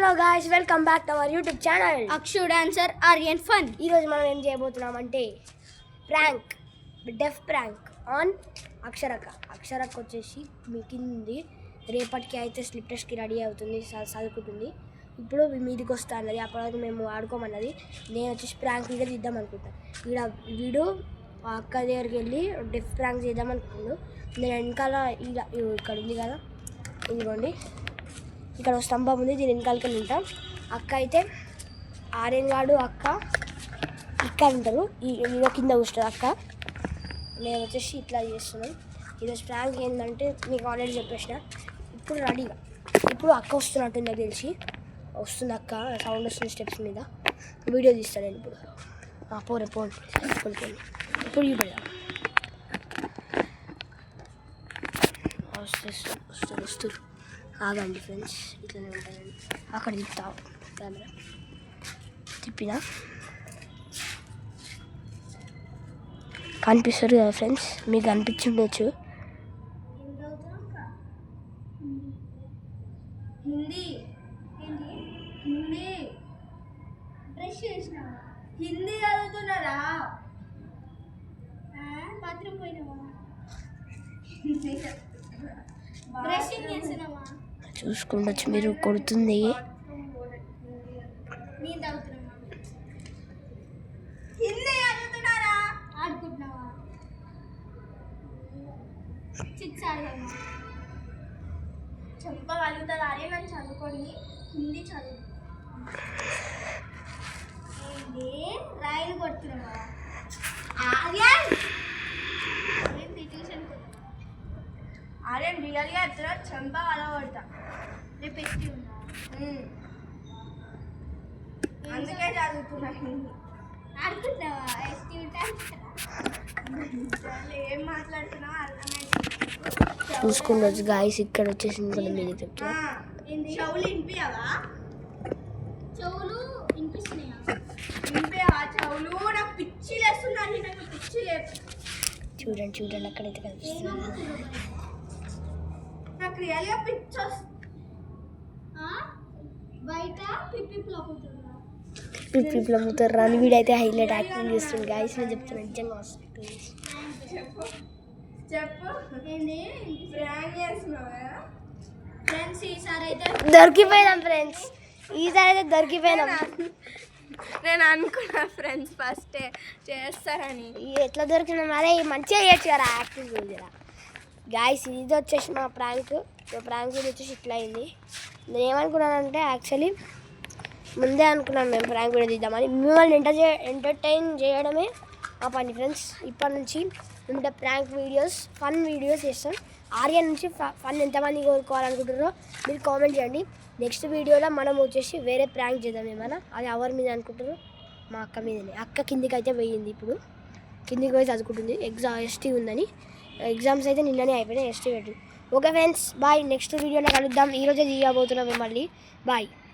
Hello guys, welcome back to our YouTube channel Akshu dancer Aryan fun. ఈరోజు మనం ఏం చేయబోతున్నామంటే prank, deaf prank on అక్షరక్క వచ్చేసి మీకింది. రేపటికి అయితే స్లిప్ టెస్ట్కి రెడీ అవుతుంది, చదువుకుంటుంది. ఇప్పుడు మీదికి వస్తా అన్నది, అప్పటివరకు మేము ఆడుకోమన్నది. నేను వచ్చేసి ప్రాంక్ వీడియో తీద్దాం అనుకుంటాను. వీడు అక్క దగ్గరికి వెళ్ళి డెఫ్ ప్రాంక్ చేద్దాం అనుకున్నాను. నేను వెనకాల ఇక్కడ ఉంది కదా, ఇదిగోండి ఇక్కడ స్తంభం ఉంది, దీని వెనకాలకి ఉంటాం. అక్క అయితే ఆర్యన్ గాడు అక్క ఇక్కడ ఉంటారు, ఈరోజు కింద కూర్చుంటుంది అక్క. నేను వచ్చేసి ఇట్లా చేస్తున్నాను. ఈరోజు ప్రాంక్ ఏంటంటే మీకు ఆల్రెడీ చెప్పేసిన. ఇప్పుడు రెడీగా ఇప్పుడు అక్క వస్తున్నట్టు నాకు తెలిసి వస్తుంది. అక్క సౌండ్ వస్తుంది స్టెప్స్ మీద. వీడియో తీస్తాను నేను ఇప్పుడు. పోనీ ఇప్పుడు చూపెడదాం. వస్తుంది ఆగండి ఫ్రెండ్స్, ఇట్లనే ఉంటానండి. అక్కడ తిప్పుతా కెమెరా తిప్పినా కనిపిస్తారు కదా ఫ్రెండ్స్, మీకు కనిపించుండొచ్చు. హిందీ చదువుతున్నారా? బాత్రూమ్ పోయినావా? బ్రషింగ్ చేసినావా? చూసుకుండొచ్చు మీరు. కొడుతుంది నేను చదువుతున్నావా? హిందీ చదువుతున్నారా? ఆడుకుంటున్నావా? చిక్స్ ఆడదామా? చెప్పగలుగుతుంది అరే నన్ను చదువుకొని హిందీ చదువు. రైలు కొడుతున్నావా? ఆర్యన్ రియల్గా ఎత్తున్నా, చెంప అలా కొడతా. రేపు పెట్టి ఉన్నా, అందుకే చదువుతున్నా. ఆడుకుంటున్నావా? ఏం మాట్లాడుతున్నావా అర్థమైంది. చూసుకుండొచ్చు గాయస్. ఇక్కడ వచ్చేసి కూడా మీరు చెప్తా. చెవులు వినిపించవా? చెవులు వినిపిస్తున్నాయా? వినిపించవా చెవులు? నాకు పిచ్చి లేస్తున్నాను, నాకు పిచ్చి లేదు. చూడండి అక్కడైతే కనిపిస్తుంది. నాకు రియల్గా పిచ్చి బయట పిప్పి అమ్ముతారు రాని వీడైతే హైలైట్ యాక్టింగ్ చేస్తుంది గాయస్. నేను చెప్తాను నిజంగా వస్తుంది. చెప్పు ఏంటి ప్రాంక్ చేస్తున్నావా? ఫ్రెండ్స్ ఈసారి అయితే దొరికిపోయినాం ఫ్రెండ్స్, ఈసారి అయితే దొరికిపోయినాం. నేను అనుకున్నా ఫ్రెండ్స్ ఫస్టే చేస్తారని. ఎట్లా దొరికినాం? అరే మంచిగా చేయొచ్చు కదా యాక్టింగ్ చూడరా గాయస్. ఇది వచ్చేసి మా ప్రాంక్ ఇది వచ్చేసి ఇట్లా అయింది. నేను ఏమనుకున్నానంటే యాక్చువల్లీ ముందే అనుకున్నాను మేము ప్రాంక్ వీడియో తీద్దామని. మిమ్మల్ని ఎంటర్టైన్ చేయడమే మా పని ఫ్రెండ్స్. ఇప్పటి నుంచి మేము ప్రాంక్ వీడియోస్, ఫన్ వీడియోస్ చేస్తాం. ఆర్యన్ నుంచి ఫన్ ఎంతమంది కోరుకోవాలనుకుంటారో మీరు కామెంట్ చేయండి. నెక్స్ట్ వీడియోలో మనం వచ్చేసి వేరే ప్రాంక్ చేద్దాం ఏమైనా. అది ఎవరి మీద అనుకుంటారు? మా అక్క మీదనే. అక్క కిందికి అయితే పోయింది, ఇప్పుడు కిందికి పోయి చదువుకుంటుంది. ఎస్టీ ఉందని. ఎగ్జామ్స్ అయితే నిన్ననే అయిపోయినాయి, ఎస్టీ పెట్టి. Okay friends, bye. నెక్స్ట్ వీడియోలో కలుద్దాం. ఈరోజే తీయబోతున్నాం మిమ్మల్ని. బాయ్.